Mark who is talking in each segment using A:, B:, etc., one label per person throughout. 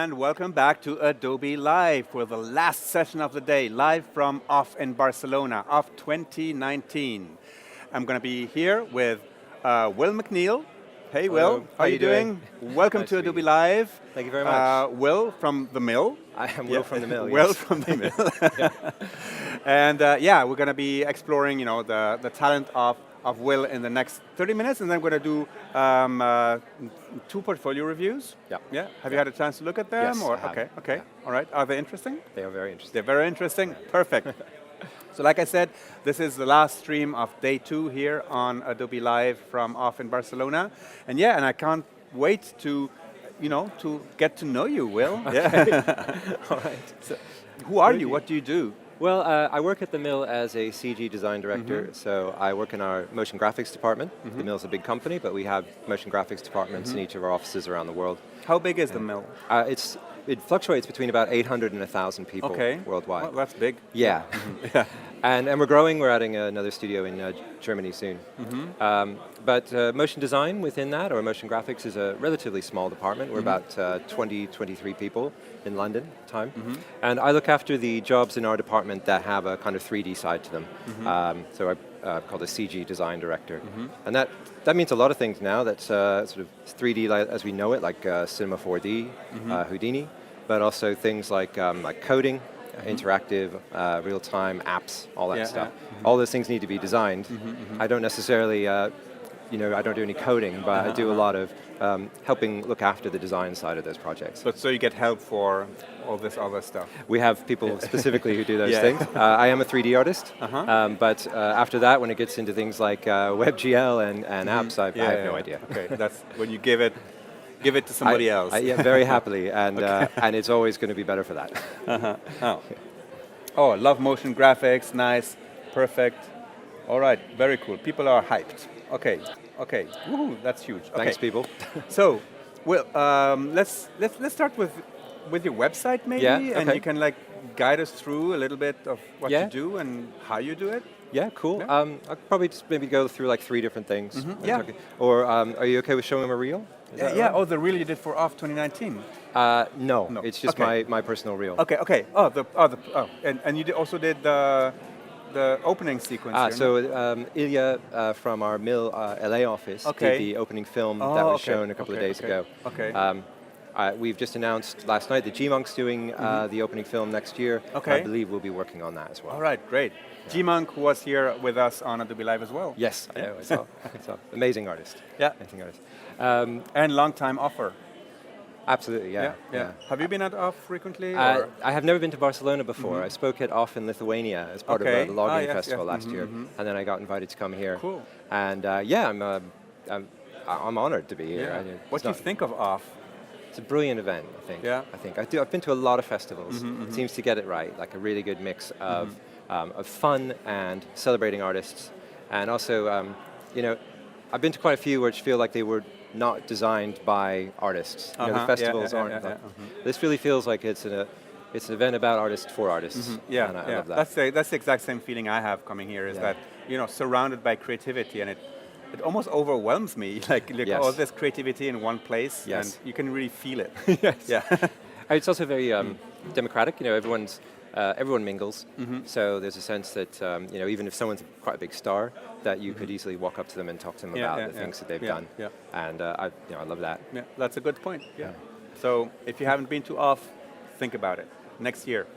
A: and welcome back to Adobe Live for the last session of the day, live from OFF in Barcelona, OFF 2019. I'm going to be here with Will MacNeil. Hey,
B: Hello.
A: Will, how are you doing? Welcome
B: Nice
A: to
B: to
A: Adobe
B: meet you.
A: Live.
B: Thank you very much.
A: Will from the Mill.
B: I am Will from the Mill, yes.
A: Will from the Mill. And yeah, we're going to be exploring, the talent of Will in the next 30 minutes, and then we're going to do 2 portfolio reviews.
B: Yeah.
A: Yeah. Have you had a chance to look at them?
B: Yes,
A: Or
B: I have.
A: okay. Okay.
B: Yeah.
A: All right. Are they interesting?
B: They are very interesting.
A: They're very interesting. Perfect. So like I said, this is the last stream of day 2 here on Adobe Live from OFF in Barcelona. And yeah, and I can't wait to, to get to know you, Will. Yeah.
B: All right.
A: So, who are you? What do you do?
B: Well, I work at the Mill as a CG design director, so I work in our motion graphics department. The Mill's a big company, but we have motion graphics departments in each of our offices around the world.
A: How big is the Mill?
B: It fluctuates between about 800 and 1,000 people worldwide.
A: Well, that's big.
B: Yeah.
A: Yeah.
B: And we're growing. We're adding another studio in Germany soon. But motion design within that, or motion graphics, is a relatively small department. We're about 20, 23 people in London at the time. And I look after the jobs in our department that have a kind of 3D side to them. So I'm called a CG design director. And that means a lot of things now. That's sort of 3D as we know it, like Cinema 4D, Houdini, but also things like coding, interactive, real-time apps, all that stuff. All those things need to be designed. I don't necessarily, I don't do any coding, but I do a lot of helping look after the design side of those projects.
A: So you get help for all this other stuff?
B: We have people specifically who do those things. I am a 3D artist, but after that, when it gets into things like WebGL and apps, I have no idea.
A: Okay, that's when you give it to somebody else.
B: Yeah, very happily, and and it's always going to be better for that.
A: Oh, I love motion graphics. Nice, perfect. All right, very cool. People are hyped. Okay. Woohoo, that's huge. Okay.
B: Thanks, people.
A: So, Will, let's start with your website maybe, and you can guide us through a little bit of what you do and how you do it.
B: Yeah, cool.
A: Yeah.
B: I'll probably just maybe go through 3 different things.
A: Yeah.
B: Or are you okay with showing them a reel?
A: Yeah. Right? Oh, the reel you did for OFF 2019.
B: No, it's just my personal reel.
A: Okay. And you also did the opening sequence. Here,
B: so Ilya from our Mill LA office did the opening film that was shown a couple of days ago.
A: Okay.
B: We've just announced last night that G-Monk's doing the opening film next year.
A: Okay.
B: I believe we'll be working on that as well.
A: All right, great. Yeah. G-Monk was here with us on Adobe Live as well.
B: Yes, I know. I saw. Amazing artist.
A: Yeah.
B: Amazing artist.
A: And long-time offer.
B: Absolutely, yeah.
A: Have you been at OFF frequently?
B: I have never been to Barcelona before. I spoke at OFF in Lithuania as part of the logging festival last year, and then I got invited to come here.
A: Cool.
B: And I'm honored to be here.
A: Yeah. What do you think of OFF?
B: It's a brilliant event, I think.
A: Yeah.
B: I've been to a lot of festivals. It seems to get it right, like a really good mix of fun and celebrating artists, and also, I've been to quite a few which feel like they were not designed by artists. The festivals aren't. This really feels like it's an event about artists for artists. And I love that.
A: That's the exact same feeling I have coming here. Is that surrounded by creativity, and it almost overwhelms me. All this creativity in one place, and you can really feel it. Yeah.
B: It's also very democratic. Everyone mingles, so there's a sense that even if someone's quite a big star, that you could easily walk up to them and talk to them about the things that they've done.
A: Yeah.
B: And I love that.
A: Yeah, that's a good point. Yeah. So if you haven't been to OFF, think about it. Next year,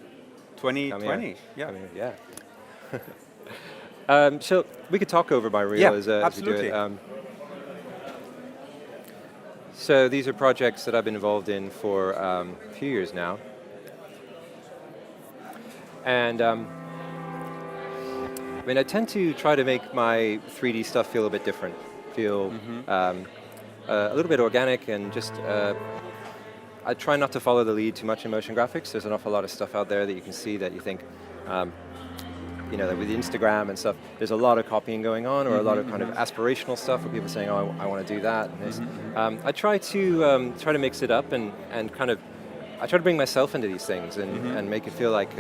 A: 2020.
B: Yeah. So we could talk over my reel as we do it. So these are projects that I've been involved in for a few years now. And I tend to try to make my 3D stuff feel a bit different, feel a little bit organic, and just I try not to follow the lead too much in motion graphics. There's an awful lot of stuff out there that you can see that you think, with Instagram and stuff, there's a lot of copying going on, or a lot of kind of aspirational stuff where people are saying, oh, I want to do that. And this. I try to mix it up and kind of, I try to bring myself into these things and make it feel like,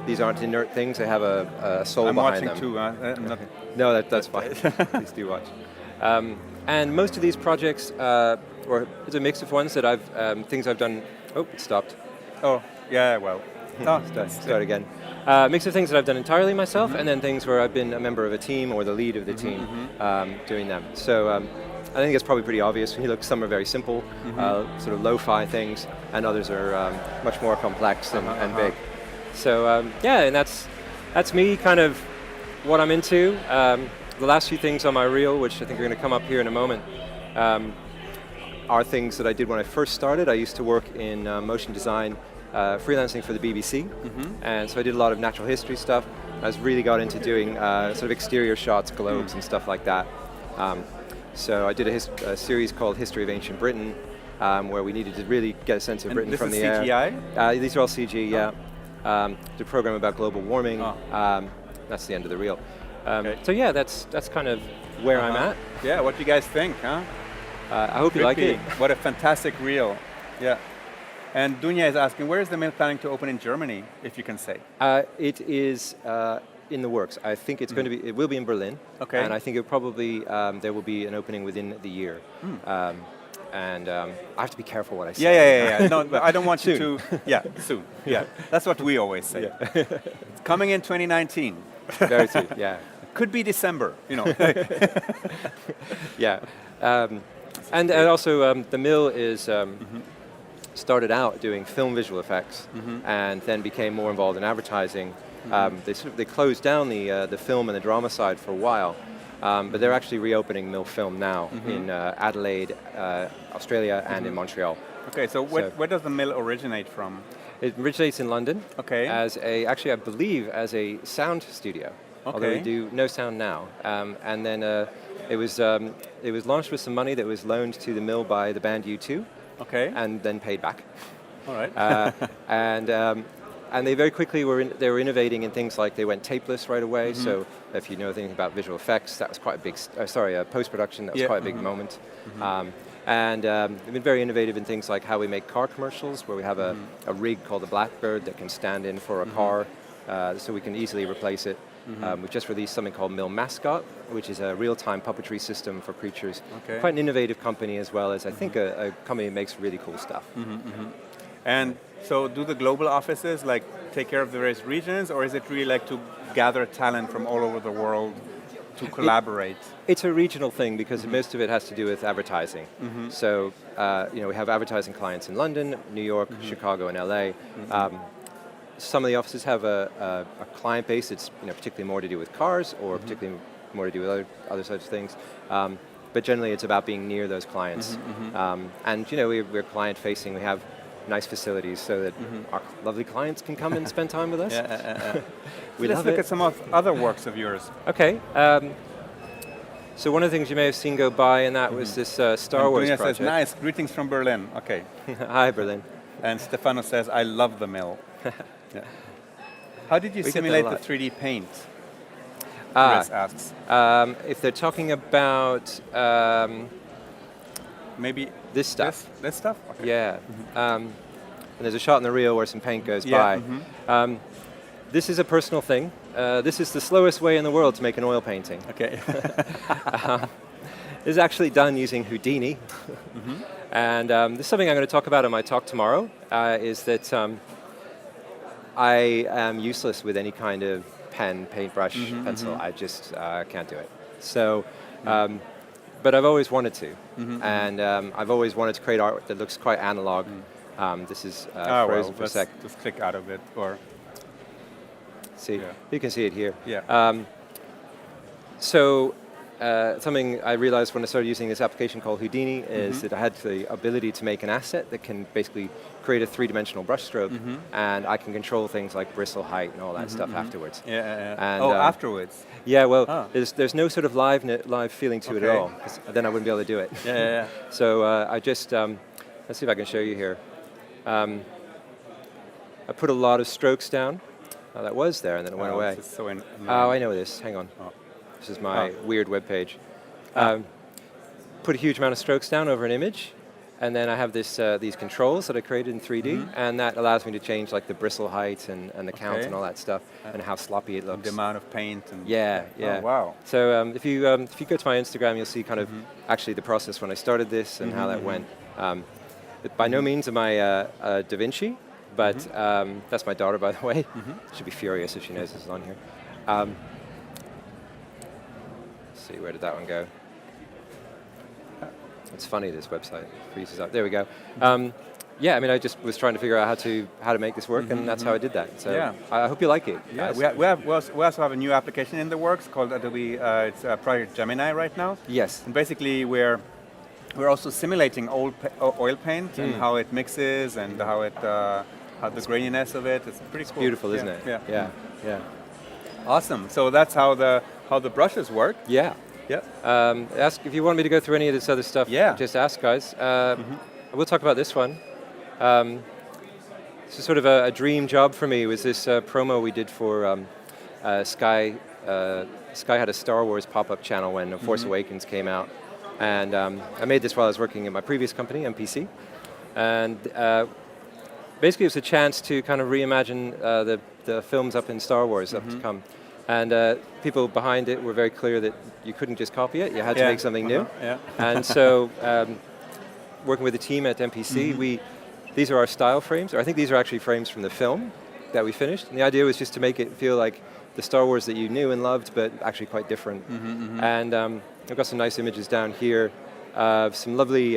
B: these aren't inert things. They have a soul behind them.
A: I'm watching too.
B: No, that's fine. Please do watch. and most of these projects, or it's a mix of ones that things I've done. Oh, it stopped.
A: Oh, yeah, well. No,
B: Start again. Mix of things that I've done entirely myself, and then things where I've been a member of a team or the lead of the team doing them. So I think it's probably pretty obvious when you look. Some are very simple, sort of lo-fi things, and others are much more complex and big. So yeah, and that's me, kind of what I'm into. The last few things on my reel, which I think are going to come up here in a moment, are things that I did when I first started. I used to work in motion design, freelancing for the BBC, and so I did a lot of natural history stuff. I really got into doing sort of exterior shots, globes, and stuff like that. So I did a series called History of Ancient Britain, where we needed to really get a sense of Britain from the air.
A: CGI?
B: These are all CG, yeah. The program about global warming. That's the end of the reel.
A: Okay.
B: So yeah, that's kind of where I'm at.
A: Yeah, what do you guys think, huh?
B: I hope you like it.
A: What a fantastic reel. Yeah. And Dunja is asking, where is the mill planning to open in Germany, if you can say?
B: It is in the works. I think it's going to be. It will be in Berlin.
A: Okay.
B: And I think it probably there will be an opening within the year. And I have to be careful what I say.
A: Yeah. No, but I don't want you to. Yeah, soon. Yeah, that's what we always say.
B: Yeah.
A: It's coming in 2019.
B: Very soon. Yeah.
A: Could be December.
B: Yeah. And also the mill is started out doing film visual effects, and then became more involved in advertising. They closed down the film and the drama side for a while, but they're actually reopening Mill Film now in Adelaide, Australia, and in Montreal.
A: Okay, so where does the mill originate from?
B: It originates in London.
A: Okay.
B: Actually, I believe as a sound studio.
A: Okay.
B: Although we do no sound now, and then it was launched with some money that was loaned to the mill by the band U2.
A: Okay.
B: And then paid back.
A: All right.
B: And they very quickly they were innovating in things like they went tapeless right away. So if you know anything about visual effects, that was quite a big. Post-production, that was quite a big moment. And they've been very innovative in things like how we make car commercials, where we have a rig called the Blackbird that can stand in for a car, so we can easily replace it. We've just released something called Mill Mascot, which is a real-time puppetry system for creatures.
A: Okay.
B: Quite an innovative company, as well as I think a company that makes really cool stuff.
A: And so do the global offices take care of the various regions, or is it really like to gather talent from all over the world to collaborate?
B: It's a regional thing because most of it has to do with advertising. So we have advertising clients in London, New York, Chicago, and LA. Some of the offices have a client base that's particularly more to do with cars, or particularly more to do with other such things. But generally, it's about being near those clients. And we're client facing. We have nice facilities so that our lovely clients can come and spend time with us.
A: Let's look at some other works of yours.
B: Okay. So one of the things you may have seen go by, and that was this Star Wars project.
A: Says, nice, greetings from Berlin. Okay.
B: Hi, Berlin.
A: And Stefano says, I love the mill. Yeah. How did you simulate the 3D paint? Chris asks.
B: If they're talking about
A: maybe
B: this stuff.
A: This stuff? Okay.
B: Yeah. And there's a shot in the reel where some paint goes by. This is a personal thing. This is the slowest way in the world to make an oil painting.
A: Okay.
B: This is actually done using Houdini. And this is something I'm going to talk about in my talk tomorrow, is that I am useless with any kind of pen, paintbrush, pencil. I just can't do it. So, but I've always wanted to. And I've always wanted to create art that looks quite analog. This is frozen for a sec.
A: Just click out of it, or...
B: See, you can see it here.
A: Yeah.
B: So something I realized when I started using this application called Houdini is that I had the ability to make an asset that can basically create a three-dimensional brushstroke, and I can control things like bristle height and all that stuff afterwards.
A: And, afterwards?
B: Yeah, well, there's no sort of live feeling to it at all, because then I wouldn't be able to do it. So I just, let's see if I can show you here. I put a lot of strokes down. Oh, that was there, and then it went away.
A: So
B: I know this. Hang on. This is my weird web page. Put a huge amount of strokes down over an image, and then I have this these controls that I created in 3D, and that allows me to change like the bristle height and the count and all that stuff, and how sloppy it looks.
A: The amount of paint. And
B: yeah.
A: Oh, wow.
B: So if you go to my Instagram, you'll see kind of actually the process when I started this and how that went. By no means am I Da Vinci, but that's my daughter, by the way. She'll be furious if she knows this is on here. Let's see, where did that one go? It's funny, this website freezes up. There we go. Yeah, I mean, I just was trying to figure out how to make this work, and that's how I did that. So I hope you like it.
A: Yeah, we also have a new application in the works called Adobe. It's Project Gemini right now.
B: Yes.
A: And basically, we're also simulating oil paint and how it mixes and how the graininess of it. It's pretty cool.
B: Beautiful, isn't it?
A: Yeah.
B: Awesome.
A: So that's how the brushes work.
B: Yeah.
A: Yeah.
B: Ask if you want me to go through any of this other stuff.
A: Yeah.
B: Just ask, guys. We'll talk about this one. It's sort of a dream job for me. Was this promo we did for Sky? Sky had a Star Wars pop-up channel when Force Awakens came out, and I made this while I was working at my previous company, MPC, and basically it was a chance to kind of reimagine the films up in Star Wars up to come. And people behind it were very clear that you couldn't just copy it, you had to make something new. And so, working with the team at MPC, these are our style frames, or I think these are actually frames from the film that we finished. And the idea was just to make it feel like the Star Wars that you knew and loved, but actually quite different. And I've got some nice images down here of some lovely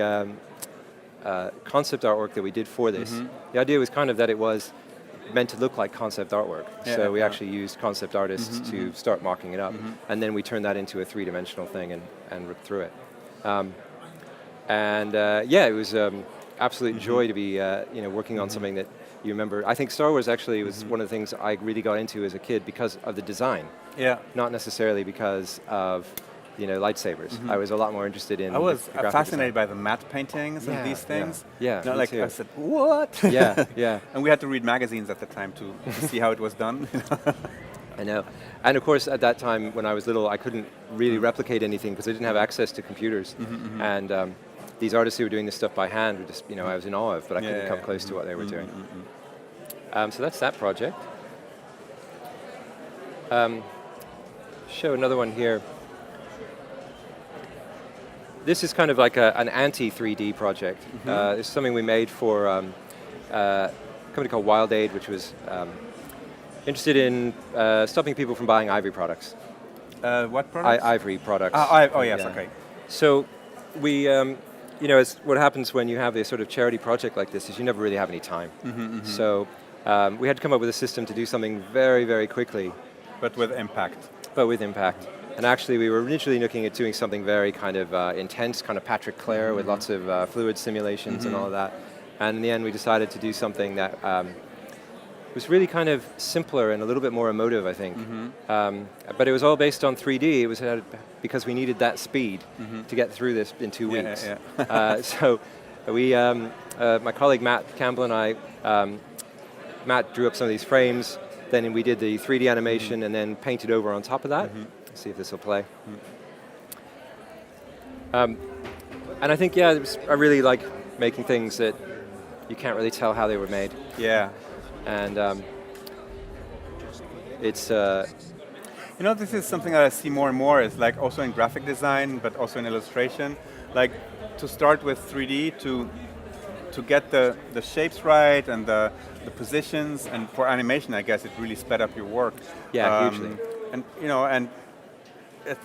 B: concept artwork that we did for this. The idea was kind of that it was meant to look like concept artwork. So we actually used concept artists to start mocking it up, and then we turned that into a three-dimensional thing and ripped through it. Yeah, it was absolute joy to be working on something that you remember. I think Star Wars actually was one of the things I really got into as a kid because of the design. Not necessarily because of lightsabers. I was a lot more interested in.
A: I was
B: the graphic
A: fascinated
B: design.
A: by the matte paintings and these things.
B: Yeah,
A: No,
B: me
A: like
B: too.
A: I said, what?
B: Yeah.
A: And we had to read magazines at the time to see how it was done.
B: I know. And of course, at that time when I was little, I couldn't really replicate anything because I didn't have access to computers. And these artists who were doing this stuff by hand were just, I was in awe of, but I couldn't come close to what they were doing. So that's that project. Show another one here. This is kind of like an anti-3D project. It's something we made for a company called Wild Aid, which was interested in stopping people from buying ivory products.
A: What products?
B: Ivory products.
A: Oh yes, okay.
B: So we, it's what happens when you have a sort of charity project like this is you never really have any time. So we had to come up with a system to do something very, very quickly.
A: But with impact.
B: And actually, we were originally looking at doing something very kind of intense, kind of Patrick Clare with lots of fluid simulations and all of that. And in the end, we decided to do something that was really kind of simpler and a little bit more emotive, I think. But it was all based on 3D. It was because we needed that speed to get through this in 2 weeks. So we, my colleague Matt Campbell and I, Matt drew up some of these frames. Then we did the 3D animation and then painted over on top of that. Let's see if this will play. And I think, I really like making things that you can't really tell how they were made. And it's...
A: this is something that I see more and more, is like also in graphic design, but also in illustration. Like to start with 3D to get the shapes right and the positions, and for animation, I guess it really sped up your work.
B: Hugely.
A: And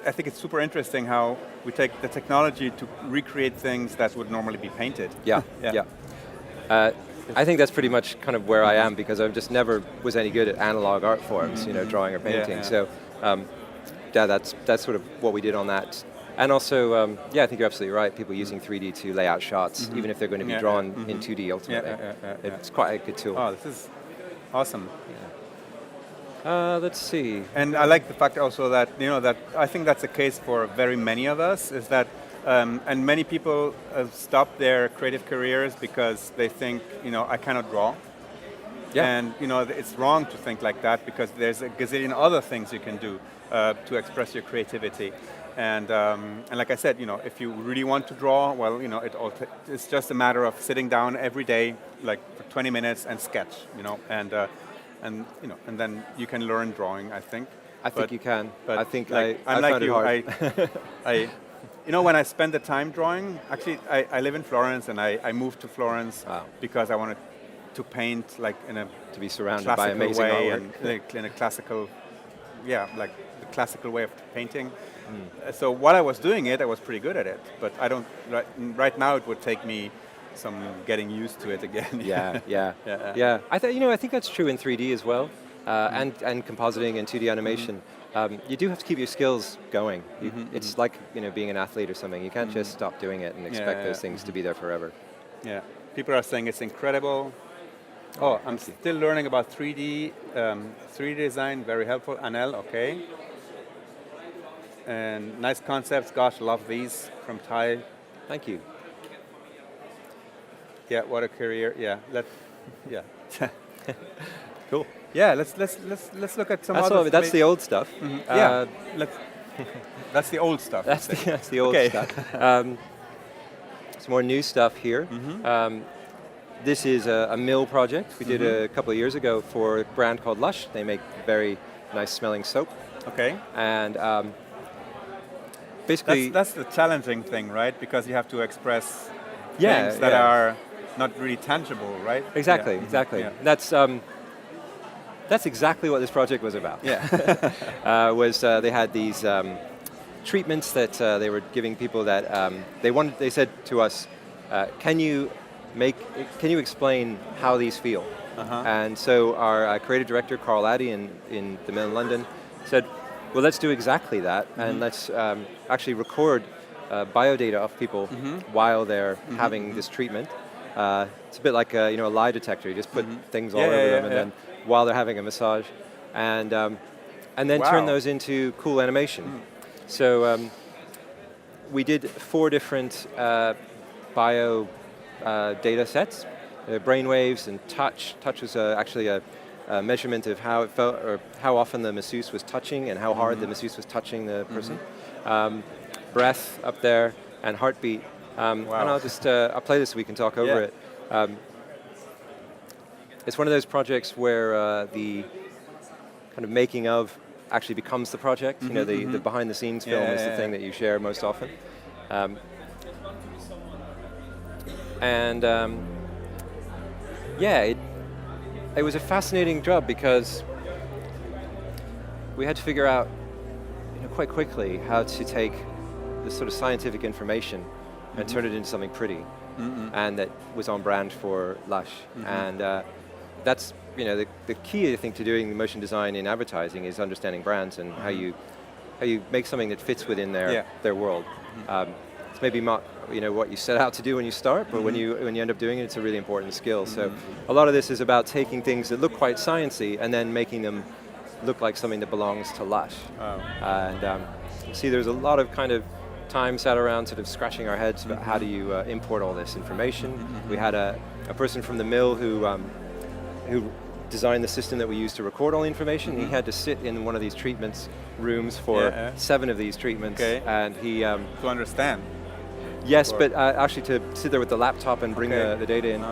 A: I think it's super interesting how we take the technology to recreate things that would normally be painted.
B: I think that's pretty much kind of where I am, because I just never was any good at analog art forms, drawing or painting. So, that's sort of what we did on that. And also, I think you're absolutely right. People using 3D to lay out shots, even if they're going to be drawn in 2D ultimately. It's quite a good tool.
A: Oh, this is awesome.
B: Let's see.
A: And I like the fact also that, that I think that's the case for very many of us, is that, and many people have stopped their creative careers because they think, I cannot draw.
B: Yeah.
A: And it's wrong to think like that because there's a gazillion other things you can do to express your creativity. And like I said, if you really want to draw, well, it's just a matter of sitting down every day, like for 20 minutes, and sketch, and then you can learn drawing, I think.
B: I think you can.
A: But
B: I think
A: like,
B: I
A: I'm like
B: found
A: you.
B: it hard.
A: When I spend the time drawing, actually, I live in Florence, and I moved to Florence because I wanted to paint like in a
B: to be surrounded by amazing
A: way
B: artwork.
A: and like, in a classical, like the classical way of painting. So while I was doing it, I was pretty good at it. But I don't right now. It would take me some getting used to it again.
B: Yeah. I think that's true in 3D as well, and compositing and 2D animation. You do have to keep your skills going. It's like being an athlete or something. You can't just stop doing it and expect those things to be there forever.
A: Yeah, people are saying it's incredible. Oh, I'm still learning about 3D 3D design. Very helpful. Anel, okay. And nice concepts. Gosh, love these from Thai.
B: Thank you.
A: Yeah, what a career. Yeah,
B: Cool.
A: Yeah, let's look at some other.
B: That's the old stuff.
A: Yeah, that's the old stuff.
B: That's the old stuff. Some more new stuff here. This is a Mill project we did a couple of years ago for a brand called Lush. They make very nice smelling soap.
A: Okay.
B: And basically,
A: that's the challenging thing, right? Because you have to express things that are not really tangible, right?
B: Exactly.
A: Yeah.
B: Exactly.
A: Yeah.
B: That's exactly what this project was about.
A: Yeah.
B: They had these treatments that they were giving people that they said to us, can you explain how these feel? And so our creative director, Carl Addy in the Mill in London, said, well, let's do exactly that, and let's actually record biodata of people while they're having this treatment. It's a bit like a lie detector. You just put things all over them, and then while they're having a massage, and then turn those into cool animation. So we did 4 different bio data sets, brainwaves and touch. Touch was actually a measurement of how it felt, or how often the masseuse was touching and how hard the masseuse was touching the person. Breath up there, and heartbeat. And I'll play this so we can talk over it. It's one of those projects where the kind of making of actually becomes the project. The behind the scenes film is the thing that you share most often. It was a fascinating job because we had to figure out quite quickly how to take this sort of scientific information and turn it into something pretty, and that was on brand for Lush. And that's the key, I think, to doing motion design in advertising is understanding brands and how you make something that fits within their world. It's maybe not what you set out to do when you start, but when you end up doing it, it's a really important skill. So a lot of this is about taking things that look quite sciencey and then making them look like something that belongs to Lush. And see, there's a lot of kind of time sat around sort of scratching our heads about how do you import all this information. We had a person from the Mill who designed the system that we use to record all the information. He had to sit in one of these treatments rooms for 7 of these treatments, and he
A: to understand.
B: Yes, but actually to sit there with the laptop and bring the data in.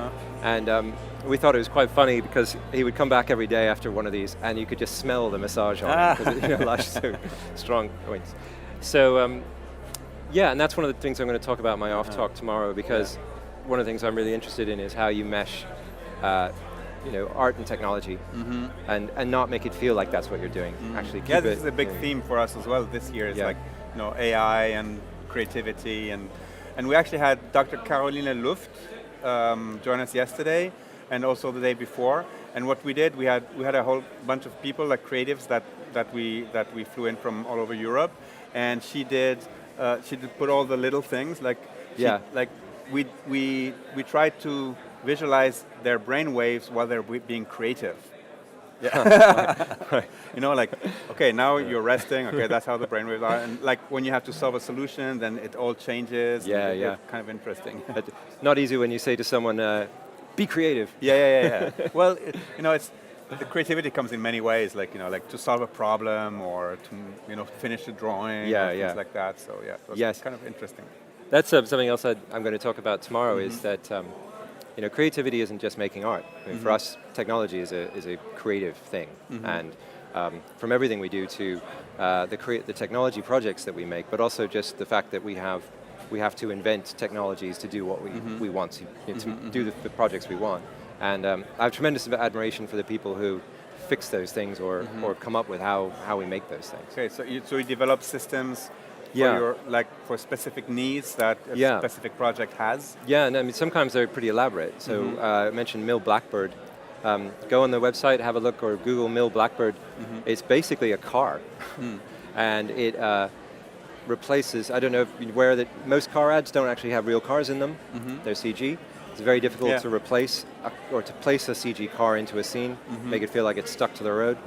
B: And we thought it was quite funny because he would come back every day after one of these, and you could just smell the massage on him because Lush is so strong. So and that's one of the things I'm going to talk about in my off talk tomorrow, because one of the things I'm really interested in is how you mesh art and technology, and not make it feel like that's what you're doing. Actually, keep
A: this is a big theme for us as well this year. It's like AI and creativity, and we actually had Dr. Caroline Luft join us yesterday, and also the day before. And what we did, we had a whole bunch of people, like creatives that we flew in from all over Europe, and she did put all the little things we tried to visualize their brain waves while they're being creative. Okay, now you're resting. Okay, that's how the brain waves are. And like when you have to solve a solution, then it all changes. Kind of interesting.
B: Not easy when you say to someone, Be creative.
A: Yeah. Well, it's the creativity comes in many ways, like like to solve a problem or to finish a drawing, or things like that. So yeah, it's kind of interesting.
B: That's something else I'm going to talk about tomorrow. Is that creativity isn't just making art. I mean, for us, technology is a creative thing, and from everything we do to the technology projects that we make, but also just the fact that we have to invent technologies to do what we want to do the projects we want. And I have tremendous admiration for the people who fix those things or come up with how we make those things.
A: Okay, so you develop systems for specific needs that a specific project has?
B: Yeah, and I mean sometimes they're pretty elaborate. So I mentioned Mill Blackbird. Go on the website, have a look, or Google Mill Blackbird. It's basically a car, and it replaces. I don't know if you're aware that most car ads don't actually have real cars in them. They're CG. It's very difficult to replace or to place a CG car into a scene, make it feel like it's stuck to the road.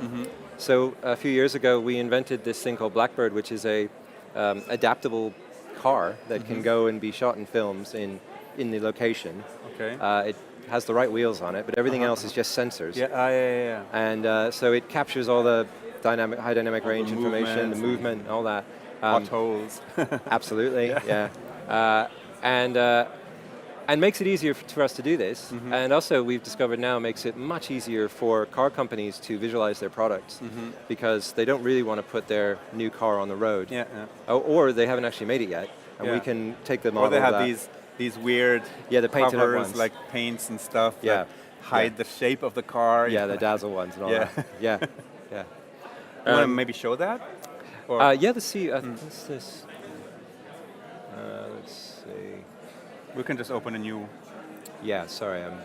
B: So a few years ago, we invented this thing called Blackbird, which is a adaptable car that can go and be shot in films in the location.
A: Okay.
B: It has the right wheels on it, but everything else is just sensors.
A: Yeah.
B: And so it captures all the high dynamic range information, the movement, all that.
A: Potholes.
B: Absolutely, yeah. And makes it easier for us to do this. And also we've discovered now makes it much easier for car companies to visualize their products because they don't really want to put their new car on the road. Or they haven't actually made it yet. And we can take the model.
A: Or they have these weird
B: the painted
A: covers,
B: ones.
A: like paints and stuff that hide the shape of the car.
B: Yeah, the dazzle ones and all that. Yeah.
A: You want to maybe show that?
B: Let's see. What's this? Let's see.
A: We can just open a new.
B: Yeah, sorry, I'm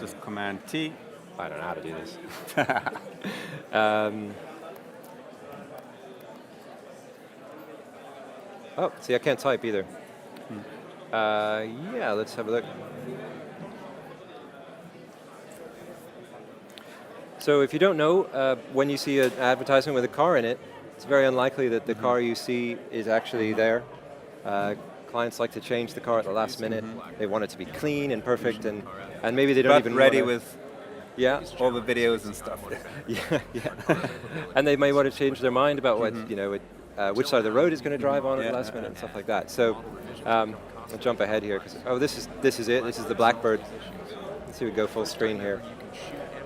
A: just Command T.
B: I don't know how to do this. Oh, see, I can't type either. Let's have a look. So if you don't know, when you see an advertisement with a car in it, it's very unlikely that the car you see is actually there. Clients like to change the car at the last minute. They want it to be clean and perfect, and maybe they don't even
A: ready with all the videos and stuff.
B: And they may want to change their mind about what which side of the road is going to drive on at the last minute and stuff like that. So I'll jump ahead here because this is it. This is the Blackbird. Let's see, we go full screen here.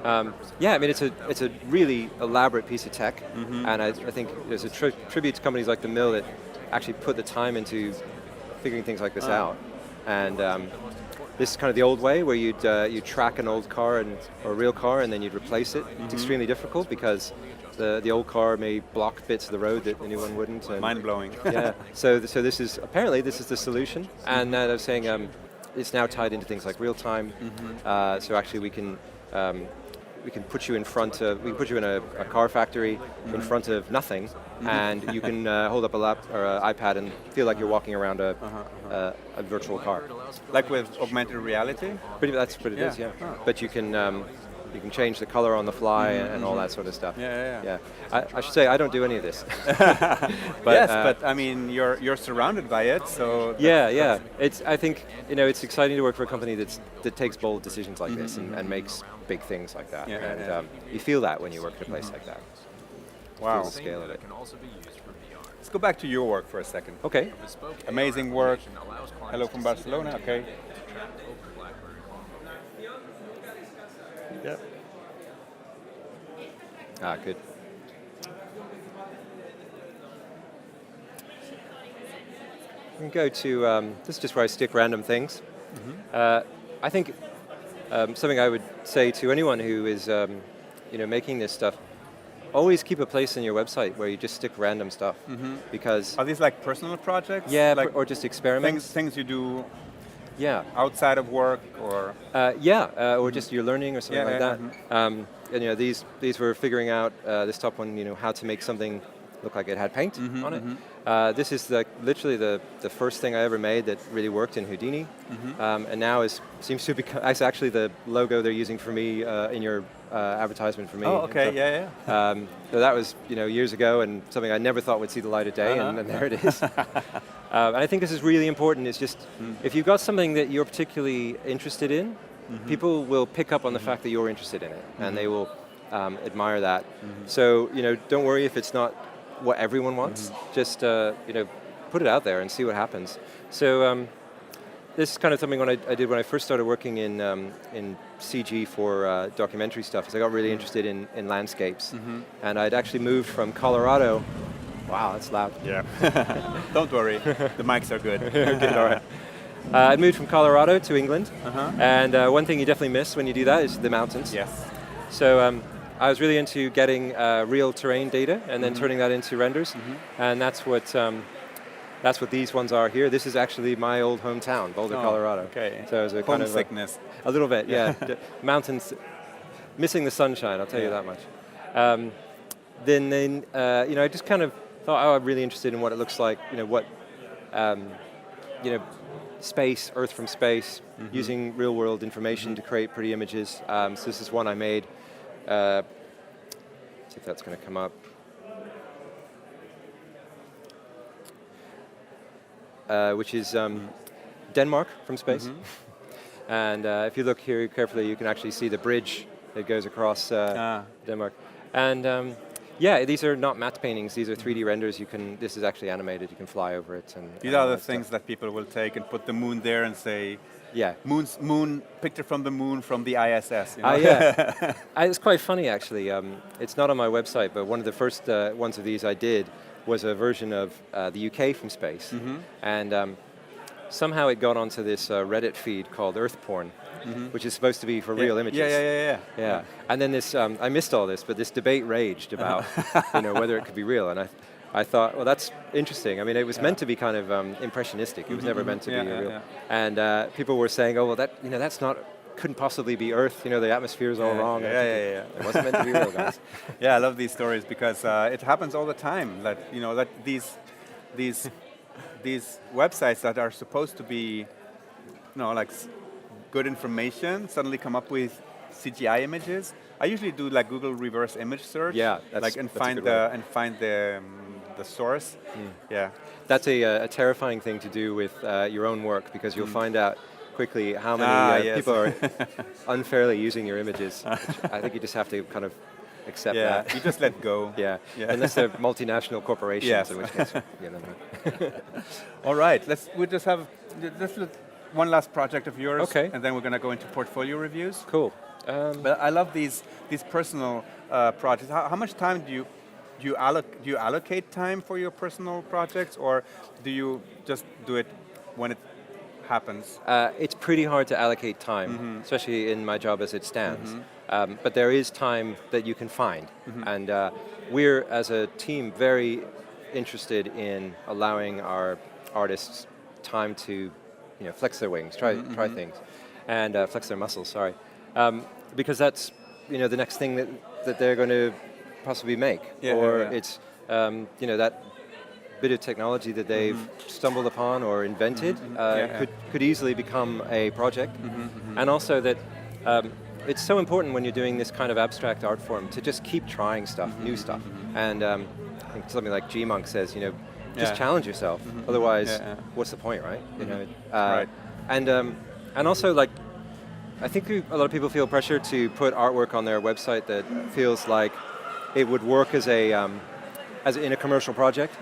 B: I mean it's a really elaborate piece of tech, and I think there's a tribute to companies like the Mill that actually put the time into figuring things like this out. And this is kind of the old way where you'd track an old car or a real car and then you'd replace it. It's extremely difficult because the old car may block bits of the road that the new one wouldn't.
A: Mind-blowing.
B: So this is apparently this is the solution. And I was saying it's now tied into things like real time. So actually we can put you in a car factory in front of nothing, and you can hold up a lap or an iPad and feel like you're walking around a virtual car.
A: Like with augmented reality?
B: That's what it is, yeah. But you can change the color on the fly and all that sort of stuff.
A: Yeah.
B: I should say I don't do any of this.
A: But I mean you're surrounded by it, so.
B: Yeah. I think it's exciting to work for a company that takes bold decisions like this and makes big things like that. You feel that when you work at a place like that.
A: Wow.
B: The scale of it.
A: Let's go back to your work for a second.
B: Okay.
A: Amazing work. Hello from Barcelona. Okay. Yeah.
B: Good. We can go to, this is just where I stick random things. I think something I would say to anyone who is making this stuff, always keep a place in your website where you just stick random stuff. Because
A: are these like personal projects?
B: Yeah,
A: like
B: or just experiments.
A: Things you do
B: outside
A: of work, or
B: or just you're learning or something like that. And these were figuring out this top one, how to make something look like it had paint on it. This is literally the first thing I ever made that really worked in Houdini, and now seems to become actually the logo they're using for me in your advertisement for me.
A: Oh, okay,
B: so that was years ago, and something I never thought would see the light of day, and there it is. And I think this is really important. It's just if you've got something that you're particularly interested in, people will pick up on the fact that you're interested in it, and they will admire that. So, don't worry if it's not what everyone wants. Just, put it out there and see what happens. So, this is kind of something I did when I first started working in CG for documentary stuff. Is I got really interested in landscapes, and I'd actually moved from Colorado. Wow, that's loud.
A: Yeah. Don't worry, the mics are good.
B: Okay, all right. I moved from Colorado to England, and one thing you definitely miss when you do that is the mountains.
A: Yes.
B: So I was really into getting real terrain data and then turning that into renders, and that's what these ones are here. This is actually my old hometown, Boulder, Colorado.
A: Okay.
B: So it was a kind of
A: homesickness.
B: A little bit, yeah. The mountains, missing the sunshine. I'll tell you that much. Then I just kind of thought, I'm really interested in what it looks like. Space, Earth from space, using real-world information to create pretty images. So this is one I made. See if that's going to come up. Which is Denmark from space. And if you look here carefully, you can actually see the bridge that goes across Denmark. And these are not matte paintings, these are 3D renders. This is actually animated, you can fly over it.
A: These are the things that people will take and put the moon there and say, moon picture from the moon from the ISS.
B: It's quite funny actually. It's not on my website, but one of the first ones of these I did was a version of the UK from space. And somehow it got onto this Reddit feed called Earth Porn, which is supposed to be for real images. Yeah. And then this, I missed all this, but this debate raged about whether it could be real. And I thought, well, that's interesting. I mean, it was meant to be kind of impressionistic. It was never meant to be real. And people were saying, oh, well, that's not, couldn't possibly be Earth. The atmosphere is all wrong. It wasn't meant to be real, guys.
A: Yeah, I love these stories because it happens all the time. That that these websites that are supposed to be, like good information suddenly come up with CGI images. I usually do like Google reverse image search.
B: Yeah,
A: and find the source. Yeah,
B: that's a terrifying thing to do with your own work because you'll find out quickly how many people are unfairly using your images. I think you just have to kind of accept that.
A: You just let go.
B: Unless they're multinational corporations, in which case,
A: All right, let's look one last project of yours, and then we're going to go into portfolio reviews.
B: Cool.
A: But I love these personal projects. How much time do you allocate time for your personal projects, or do you just do it when it happens?
B: It's pretty hard to allocate time, especially in my job as it stands. But there is time that you can find. And we're, as a team, very interested in allowing our artists time to flex their wings, try things, and flex their muscles, sorry. Because that's the next thing that they're going to possibly make. It's that bit of technology that they've stumbled upon or invented could easily become a project. And also that it's so important when you're doing this kind of abstract art form to just keep trying stuff, new stuff. And I think something like G-Monk says, just challenge yourself. Otherwise, what's the point, right?
A: Right.
B: And also, like, I think a lot of people feel pressure to put artwork on their website that feels like it would work as in a commercial project.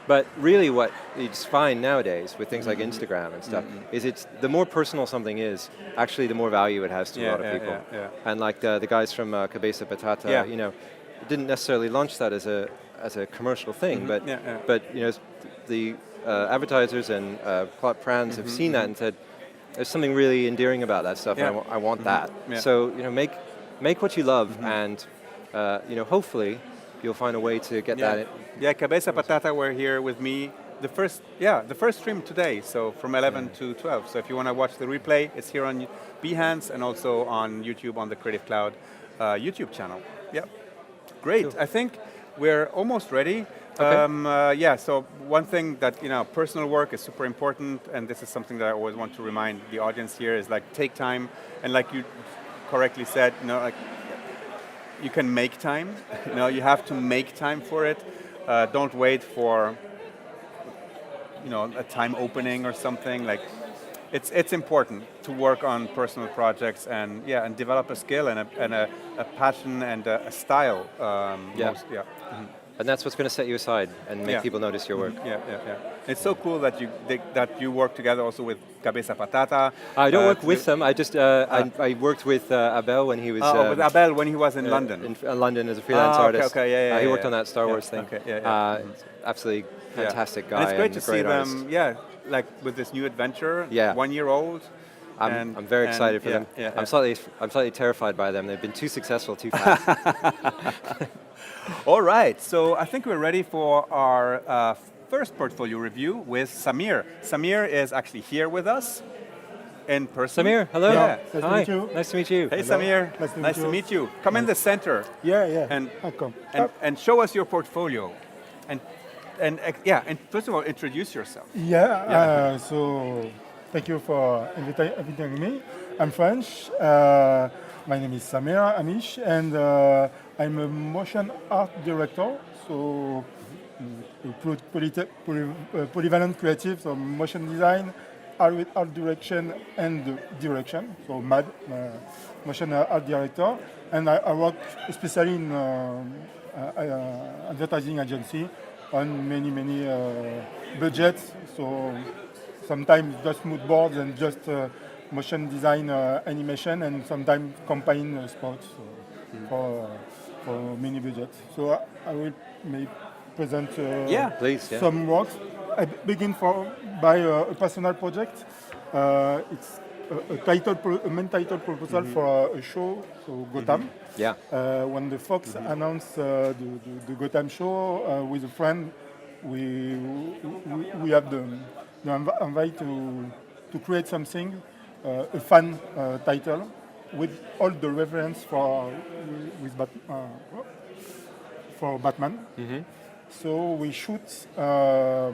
B: But really what you find nowadays with things like Instagram and stuff is it's the more personal something is, actually the more value it has to a lot of people. And like the guys from Cabeza Patata, didn't necessarily launch that as a commercial thing, but the advertisers and brands have seen that and said, there's something really endearing about that stuff, and I want that. So make what you love, and hopefully you'll find a way to get that.
A: Cabeza Patata were here with me the first stream today, so from 11 to 12. So if you want to watch the replay, it's here on Behance and also on YouTube on the Creative Cloud YouTube channel. Great. Cool. I think we're almost ready. So one thing that, personal work is super important, and this is something that I always want to remind the audience here is like take time, and like you correctly said, you can make time. You have to make time for it. Don't wait for, a time opening or something. Like, it's important to work on personal projects and yeah, and develop a skill and a passion and a style. Yeah.
B: And that's what's going to set you aside and make
A: Yeah.
B: people notice your work.
A: Yeah. It's so cool that you work together also with Cabeza Patata.
B: I don't work with them. I just I worked with Abel when he was
A: with Abel when he was in London.
B: In London as a freelance artist.
A: Okay, yeah.
B: He worked on that Star Wars thing.
A: Okay, yeah.
B: Absolutely fantastic guy.
A: And it's great to see
B: artist.
A: them. Yeah, like with this new adventure.
B: Yeah.
A: 1 year old.
B: I'm very excited for them.
A: Yeah.
B: I'm slightly terrified by them. They've been too successful too fast.
A: All right, so I think we're ready for our first portfolio review with Samir. Samir is actually here with us in person.
B: Samir, hello.
A: Yeah.
C: Nice to
B: Hi.
C: meet you.
B: Nice to meet you.
A: Hey,
C: Hello.
A: Samir.
C: Nice to meet you.
A: Come in the center
C: Yeah.
A: and
C: Come.
A: and show us your portfolio, and first of all, introduce yourself.
C: So thank you for inviting me. I'm French. My name is Samir Amish, and I'm a motion art director. So polyvalent creative, so motion design, art direction, and direction. So MAD, motion art director, and I work especially in advertising agency on many budgets. So sometimes just mood boards and just motion design animation, and sometimes campaign sports for many budgets. So I will present
B: Please. Yeah.
C: some works. I begin by a personal project. It's a main title proposal for a show, so Gotham.
B: Yeah.
C: When the Fox announced the Gotham show with a friend, we have the invite to create something, a fun title with all the reference for Batman. So we shoot a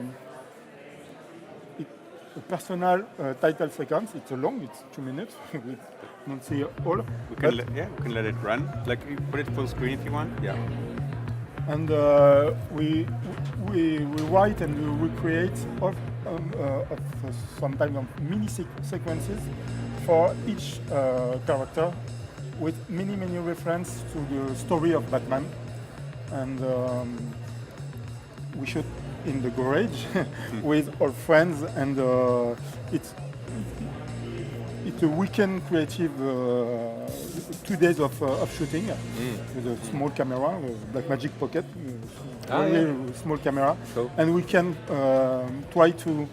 C: personal title sequence. It's long. It's 2 minutes. We don't see all.
A: We can let it run. Like you put it full screen if you want. Yeah.
C: And we write and we create sometimes mini sequences for each character with many references to the story of Batman. And we shoot in the garage with our friends, and it's a weekend creative 2 days of shooting with a small camera, a Blackmagic Pocket, small camera,
B: Cool.
C: and we can try to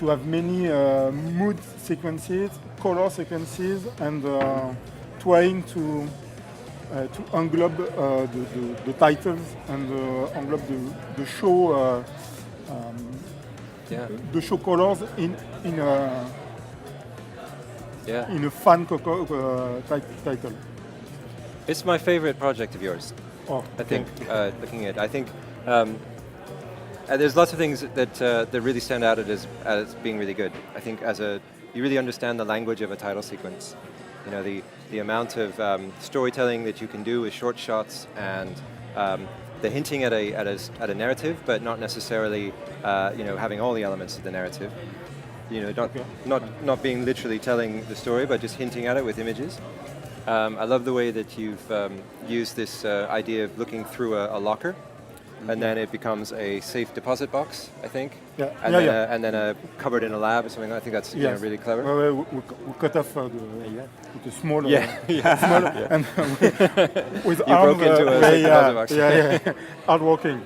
C: have many mood sequences, color sequences, and trying to englobe the titles and englobe the show the show colors in a fun title.
B: It's my favorite project of yours.
C: Oh,
B: I think looking at, I think there's lots of things that really stand out as being really good. I think you really understand the language of a title sequence. You know, the amount of storytelling that you can do with short shots, and the hinting at a narrative, but not necessarily having all the elements of the narrative. You know, not being literally telling the story, but just hinting at it with images. I love the way that you've used this idea of looking through a locker, and then it becomes a safe deposit box, I think.
C: Yeah.
B: And then a cupboard in a lab or something. I think that's really clever.
C: We cut off with a small, small, and with
B: You
C: arms,
B: broke into a safe deposit box.
C: hard working,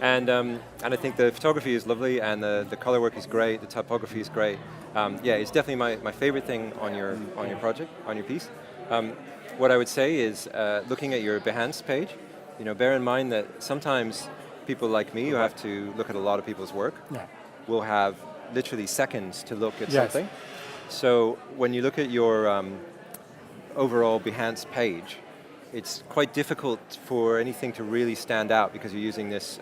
B: And I think the photography is lovely, and the color work is great. The typography is great. It's definitely my favorite thing on your project, on your piece. What I would say is, looking at your Behance page, bear in mind that sometimes people like me, who have to look at a lot of people's work, will have literally seconds to look at something. So when you look at your overall Behance page, it's quite difficult for anything to really stand out, because you're using this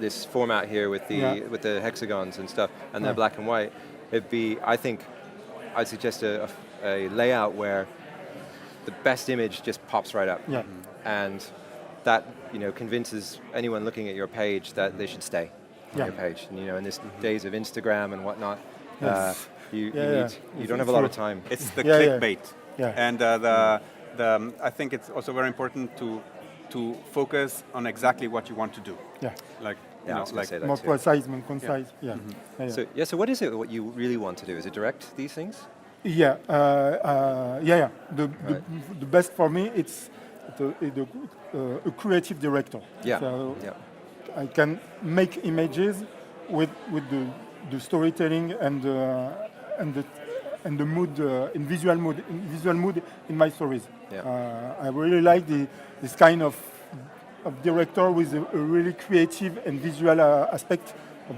B: this format here with the hexagons and stuff, and they're black and white. I'd suggest a layout where the best image just pops right up, and that convinces anyone looking at your page that they should stay. on your page. And, in these days of Instagram and whatnot,
C: Yes.
B: you
C: It's
B: don't have a lot of
C: true.
B: time.
A: It's the
C: Yeah, yeah.
A: clickbait.
C: Yeah.
A: And I think it's also very important to focus on exactly what you want to do.
C: Yeah.
A: Like,
B: Yeah, I was gonna say that
C: More
B: too.
C: precise, more concise. Yeah.
B: So what is it what you really want to do? Is it direct these things?
C: Yeah, yeah. The best for me, it's a creative director.
B: Yeah.
C: So
B: Yeah.
C: I can make images with the storytelling and the mood, in visual mood in my stories.
B: Yeah.
C: I really like this kind of director with a really creative and visual aspect of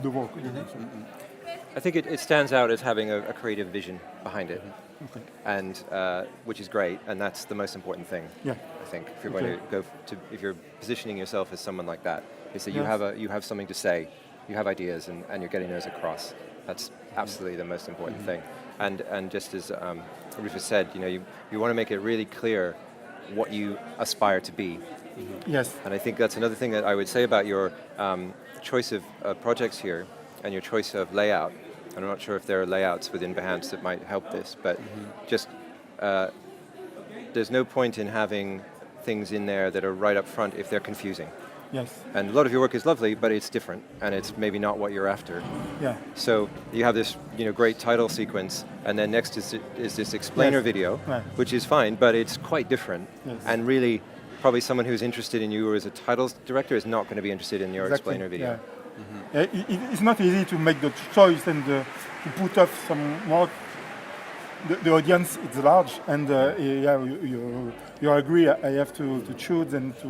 C: the work.
B: I think it stands out as having a creative vision behind it,
C: Okay.
B: and which is great, and that's the most important thing.
C: Yeah.
B: I think if you're going to if you're positioning yourself as someone like that, is that
C: Yes.
B: you have something to say, you have ideas, and you're getting those across. That's absolutely the most important thing. And just as Rufus said, you want to make it really clear what you aspire to be.
C: Yes.
B: And I think that's another thing that I would say about your choice of projects here and your choice of layout. I'm not sure if there are layouts within Behance that might help this, but just there's no point in having things in there that are right up front if they're confusing.
C: Yes.
B: And a lot of your work is lovely, but it's different, and it's maybe not what you're after.
C: Yeah.
B: So you have this, great title sequence, and then next is this explainer
C: Yes.
B: video,
C: Right.
B: which is fine, but it's quite different.
C: Yes.
B: And really, probably someone who's interested in you as a titles director is not going to be interested in your
C: Exactly,
B: explainer video.
C: Yeah. It's not easy to make the choice and to put off some more. The audience is large, and you agree. I have to choose and to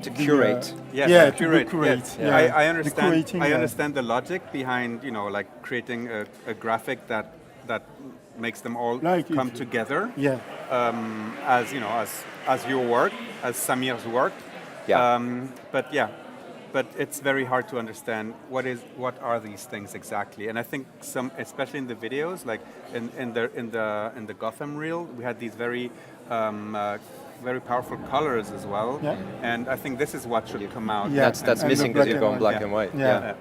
B: To curate.
A: Yes,
C: Yeah,
A: to
C: to
A: curate.
C: curate,
A: Yes.
C: yeah.
A: I
C: The
A: understand.
C: curating,
A: I understand the logic behind like creating a graphic that makes them all
C: Like
A: come
C: it.
A: together.
C: Yeah.
A: As as your work, as Samir's work.
B: Yeah.
A: But it's very hard to understand what are these things exactly. And I think especially in the videos, like in the Gotham reel, we had these very powerful colors as well.
C: Yeah.
A: And I think this is what should come out.
C: Yeah.
B: That's
C: and
B: missing
C: the
B: because you've gone black
C: yeah.
B: and white.
C: Yeah.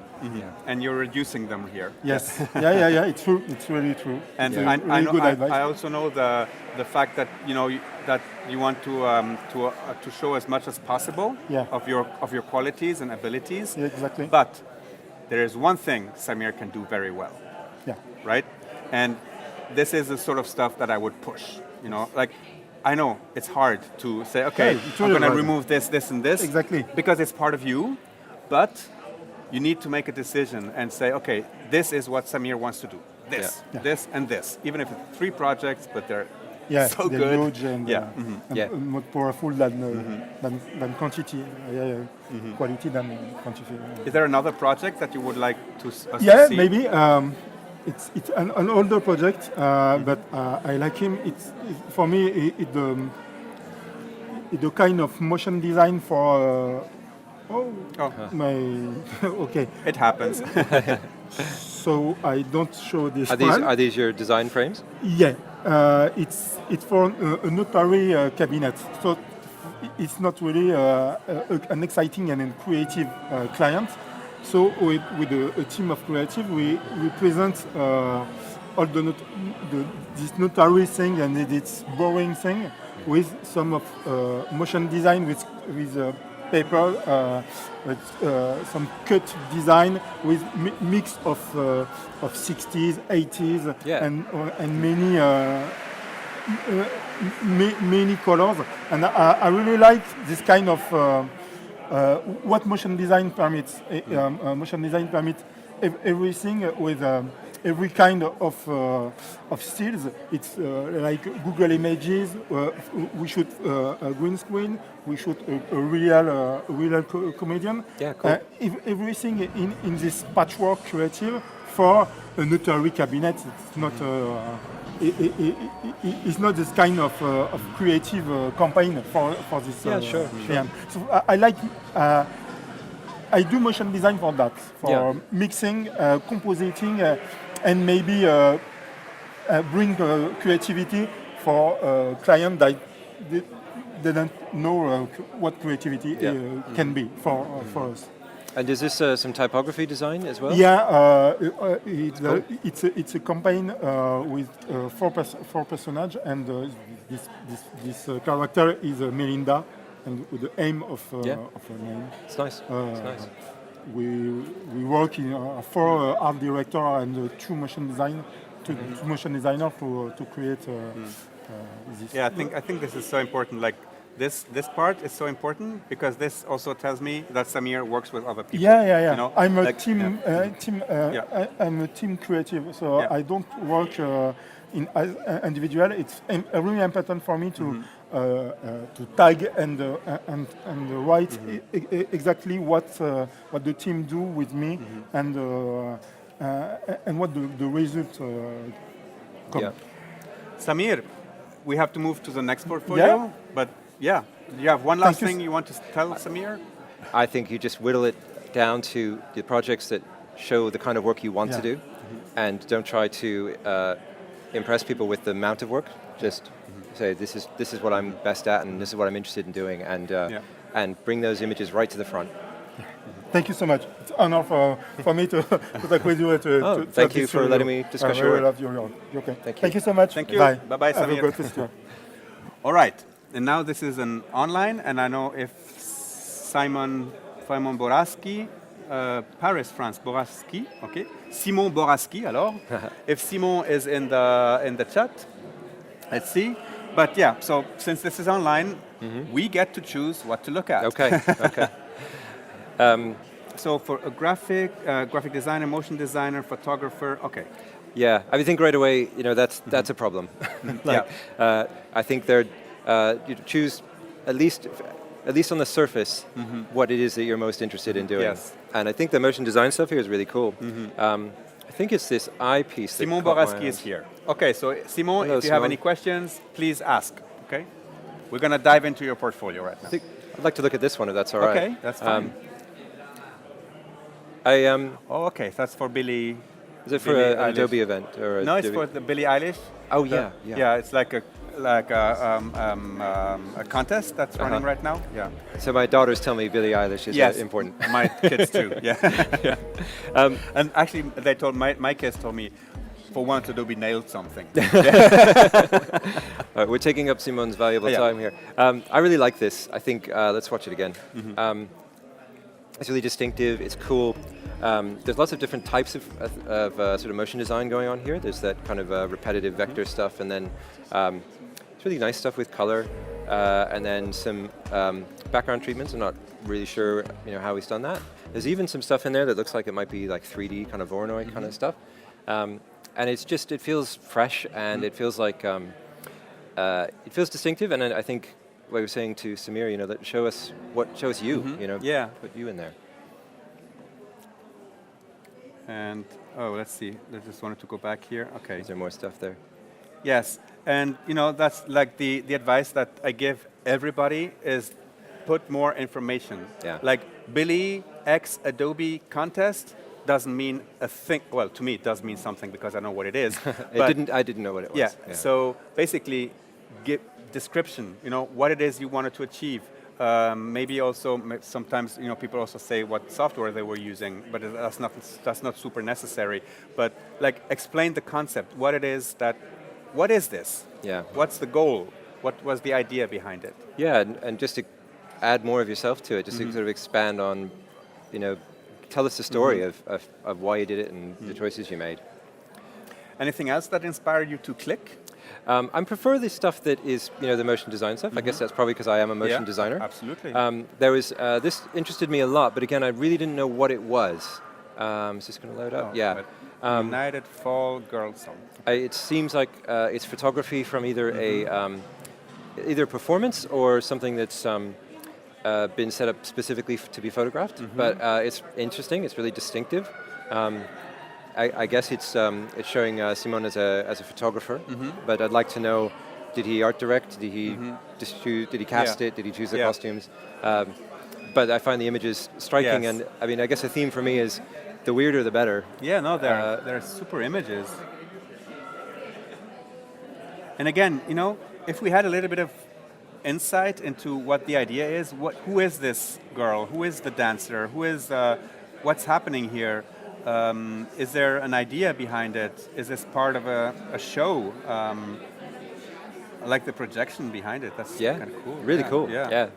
A: And you're reducing them here.
C: Yes. yeah. It's true. It's really true.
A: And
C: It's
A: I
C: really
A: know,
C: good advice.
A: I also know the fact that that you want to show as much as possible
C: Yeah.
A: of your qualities and abilities.
C: Yeah, exactly.
A: But there is one thing Samir can do very well,
C: Yeah.
A: right? And this is the sort of stuff that I would push. Like I know it's hard to say, okay,
C: Yeah, it's
A: I'm
C: really
A: going to
C: hard.
A: remove this, and this,
C: Exactly.
A: because it's part of you. But you need to make a decision and say, okay, this is what Samir wants to do. This,
C: Yeah.
A: this, and this. Even if it's 3 projects, but they're
C: Yeah,
A: so
C: they're
A: good.
C: huge and,
A: Yeah.
C: and
B: Yeah.
C: more powerful than quantity. Quality than quantity.
A: Is there another project that you would like to us to
C: Yeah,
A: see?
C: maybe. It's an older project, but I like him. For me, it's a kind of motion design for.
A: Oh,
C: My okay.
A: it happens.
C: So I don't show this
B: Are
C: one.
B: these your design frames?
C: Yeah, it's for a notary cabinet. So it's not really an exciting and a creative client. So with a team of creative, we present all this notary thing and this boring thing with some of motion design with paper, some cut design with mix of 60s, 80s,
B: Yeah.
C: and many colors. And I really like this kind of what motion design permits. Motion design permits everything with every kind of stills. It's like Google Images. We shoot a green screen. We shoot a real comedian.
B: Yeah, cool.
C: Everything in this patchwork creative for a notary cabinet. It's not. It's not this kind of creative campaign for this.
B: Yeah, sure.
C: film. So I like. I do motion design for that, for mixing, compositing, and maybe bring creativity for clients that didn't know what creativity can be for us.
B: And is this some typography design as well?
C: Yeah, it's a campaign with four personages, and this character is Melinda, and with the aim of her name.
B: It's nice. It's nice.
C: We work in 4 art director and 2 motion motion designer to create this.
A: Yeah, I think this is so important. Like this part is so important because this also tells me that Samir works with other people.
C: Yeah.
A: You know?
C: I'm a
A: like,
C: I'm a team creative, so I don't work in as individual. It's really important for me to tag and write exactly what the team do with me and what the result come.
B: Yeah.
A: Samir, we have to move to the next portfolio, but yeah, you have one last thing you want to tell Samir?
B: I think you just whittle it down to the projects that show the kind of work you want to do, and don't try to impress people with the amount of work. Just say this is what I'm best at, and this is what I'm interested in doing, and bring those images right to the front.
C: Thank you so much. It's an honor for me to talk with you.
B: Thank you for letting me discuss your work.
C: I love your work. Okay.
B: Thank you.
C: Thank you so much.
A: Thank you.
C: Bye.
A: Bye-bye,
C: Have a
A: Samir.
C: great festival.
A: All right, and now this is an online, and I know if Simon Boraski, Paris, France, Boraski, okay, Simon Boraski, alors, if Simon is in the chat, let's see. But yeah, so since this is online, we get to choose what to look at.
B: Okay. Okay.
A: So for a graphic designer, motion designer, photographer, okay.
B: Yeah, I think right away, that's a problem. I think you choose at least on the surface what it is that you're most interested in doing.
A: Yes.
B: And I think the motion design stuff here is really cool. I think it's this eye piece.
A: Simon Boraski is here. Okay, so Simon, if you have any questions, please ask. Okay, we're going to dive into your portfolio right now.
B: I'd like to look at this one if that's all right.
A: Okay, that's fine. Oh, okay, that's for Billie.
B: Is it for an Adobe event or?
A: No, it's for the Billie Eilish.
B: Oh yeah.
A: Yeah, it's like a contest that's running right now. Yeah.
B: So my daughters tell me Billie Eilish is important.
A: My kids too. Yeah. And actually, they told my kids told me, for once Adobe nailed something.
B: All right, we're taking up Simone's valuable time here. I really like this. I think let's watch it again. It's really distinctive. It's cool. There's lots of different types of sort of motion design going on here. There's that kind of repetitive vector stuff, and then it's really nice stuff with color, and then some background treatments. I'm not really sure, how he's done that. There's even some stuff in there that looks like it might be like 3D kind of Voronoi kind of stuff, and it feels fresh, and it feels like it feels distinctive. And I think what I was saying to Samir, that show us you, put you in there. And let's see. I just wanted to go back here. Okay. Is there more stuff there?
A: Yes, and that's like the advice that I give everybody is put more information.
B: Yeah.
A: Like Billie X Adobe contest doesn't mean a thing. Well, to me it does mean something because I know what it is.
B: I didn't know what it was.
A: Yeah. So basically, give description. What it is you wanted to achieve. Maybe also sometimes people also say what software they were using, but that's not super necessary. But like explain the concept. What is this?
B: Yeah.
A: What's the goal? What was the idea behind it?
B: Yeah, and just to add more of yourself to it, just to sort of expand on, tell us the story of why you did it and the choices you made. Anything else that inspired you to click? I prefer the stuff that is, the motion design stuff. I guess that's probably because I am a motion designer.
A: Absolutely.
B: There was this interested me a lot, but again, I really didn't know what it was. Is this going to load up? Yeah.
A: United Fall Girl Song.
B: It seems like it's photography from either either a performance or something that's been set up specifically to be photographed. But it's interesting. It's really distinctive. I guess it's showing Simone as a photographer, but I'd like to know: did he art direct? Did he did he cast it? Did he choose the costumes? But I find the images striking, and I mean, I guess the theme for me is the weirder the better.
A: Yeah, no, they're super images. And again, if we had a little bit of insight into what the idea is? Who is this girl? Who is the dancer? Who is, what's happening here? Is there an idea behind it? Is this part of a show? I like the projection behind it. That's kind of cool.
B: Really cool. Yeah.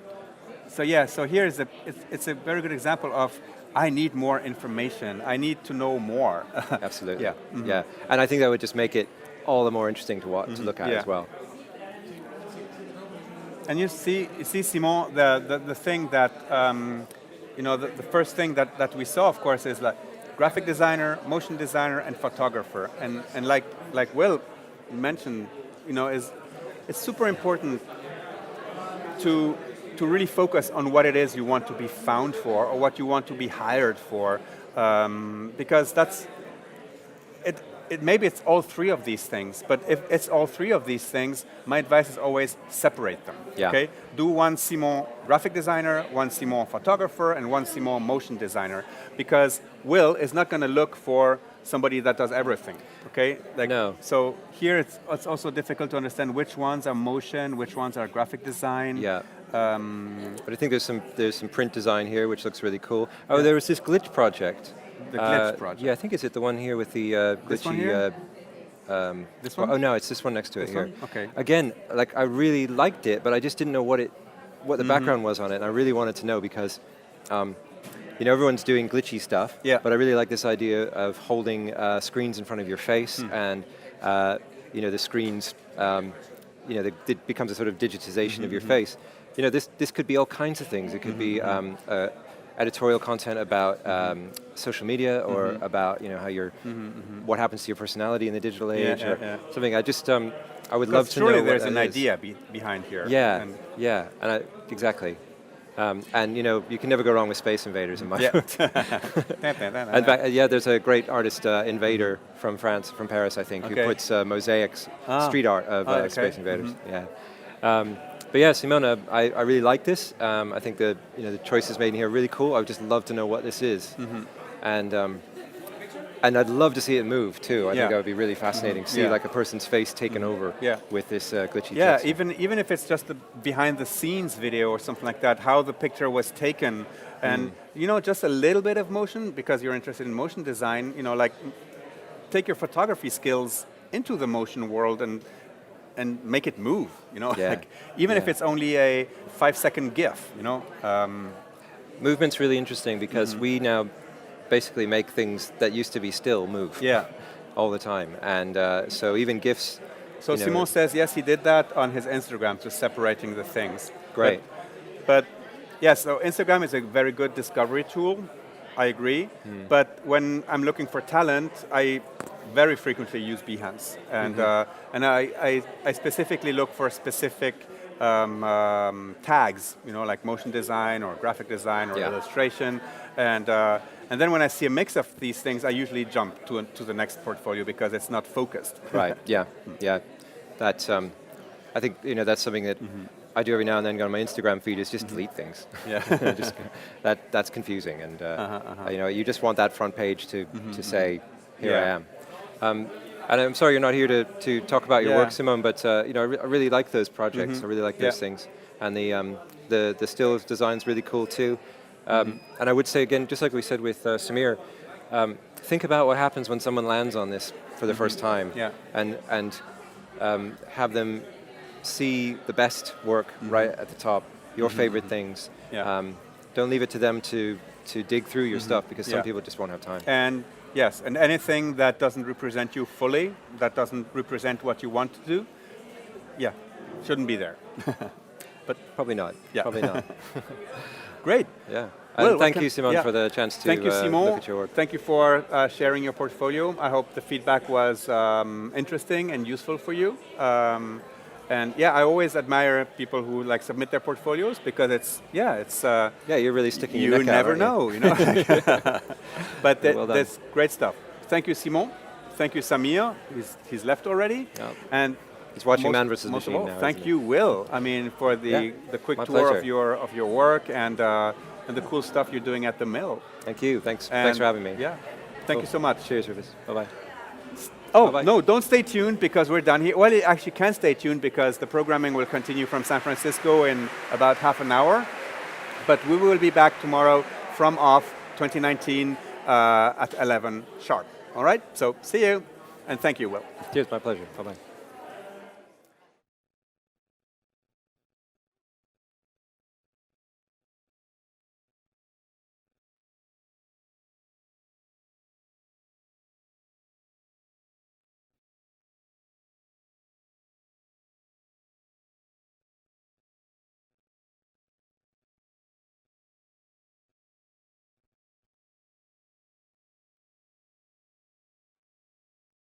A: So here is it's a very good example of I need more information. I need to know more.
B: Absolutely.
A: Yeah.
B: Yeah. And I think that would just make it all the more interesting to look at as well.
A: And you see, Simone, the thing that the first thing that we saw, of course, is like graphic designer, motion designer, and photographer. And like Will mentioned, it's super important to really focus on what it is you want to be found for or what you want to be hired for, because that's it. Maybe it's all three of these things, but if it's all three of these things, my advice is always separate them.
B: Yeah.
A: Okay, do one Simone graphic designer, one Simone photographer, and one Simone motion designer, because Will is not going to look for somebody that does everything. Okay,
B: no.
A: So here it's also difficult to understand which ones are motion, which ones are graphic design.
B: Yeah. But I think there's some print design here, which looks really cool. Oh, there was this glitch project.
A: The glitch project.
B: Yeah, I think is it the one here with the glitchy.
A: This one here? This one?
B: Oh no, it's this one next to it here.
A: Okay.
B: Again, like I really liked it, but I just didn't know what the background was on it, and I really wanted to know because, everyone's doing glitchy stuff.
A: Yeah.
B: But I really like this idea of holding screens in front of your face, and the screens, it becomes a sort of digitization of your face. This could be all kinds of things. It could be editorial content about social media or about how your what happens to your personality in the digital age or something. I just I would love to know.
A: Surely there's
B: what
A: an
B: that is.
A: idea behind here.
B: And exactly. And you can never go wrong with Space Invaders in my book. In fact, there's a great artist, Invader from France, from Paris, I think, who puts mosaics, street art of Space Invaders. But yeah, Simone, I really like this. I think the choices made in here are really cool. I would just love to know what this is, and I'd love to see it move too. I think that would be really fascinating. See like a person's face taken over with this glitchy.
A: Yeah, even if it's just a behind the scenes video or something like that, how the picture was taken, and just a little bit of motion because you're interested in motion design. Like take your photography skills into the motion world and make it move, like even if it's only a 5-second GIF,
B: Movement's really interesting because we now basically make things that used to be still move. All the time, and so even GIFs.
A: So Simone says yes, he did that on his Instagram, just separating the things.
B: Great.
A: But so Instagram is a very good discovery tool. I agree. But when I'm looking for talent, I very frequently use Behance, and I specifically look for specific tags, like motion design or graphic design or illustration, and then when I see a mix of these things, I usually jump to the next portfolio because it's not focused.
B: Right. Yeah. That's I think that's something that I do every now and then on my Instagram feed is just delete things. Just, that's confusing, and you just want that front page to say here I am. And I'm sorry you're not here to talk about your work, Simone, but I really like those projects. I really like those things, and the stills design's really cool too. And I would say again, just like we said with Samir, think about what happens when someone lands on this for the first time, and have them see the best work right at the top, your favorite things. Don't leave it to them to dig through your stuff because some people just won't have time.
A: And yes, and anything that doesn't represent you fully, that doesn't represent what you want to do, shouldn't be there.
B: But probably not. Probably not.
A: Great.
B: Yeah. And thank you, Simone, for the chance to look at your work.
A: Thank you for sharing your portfolio. I hope the feedback was interesting and useful for you. And I always admire people who submit their portfolios because it's
B: you're really sticking your neck out.
A: You never know, But that's great stuff. Thank you, Simone. Thank you, Samir. He's left already. And
B: he's watching Man vs. Machine now.
A: Thank you, Will. I mean, for the quick tour of your work and the cool stuff you're doing at the Mill.
B: Thank you. Thanks for having me.
A: Thank you so much.
B: Cheers, Rufus. Bye-bye.
A: Oh,
B: Bye-bye.
A: no, don't stay tuned because we're done here. Well, you actually can stay tuned because the programming will continue from San Francisco in about half an hour. But we will be back tomorrow from OFF 2019 at 11 sharp. All right? So see you, and thank you, Will.
B: Cheers, my pleasure. Bye-bye.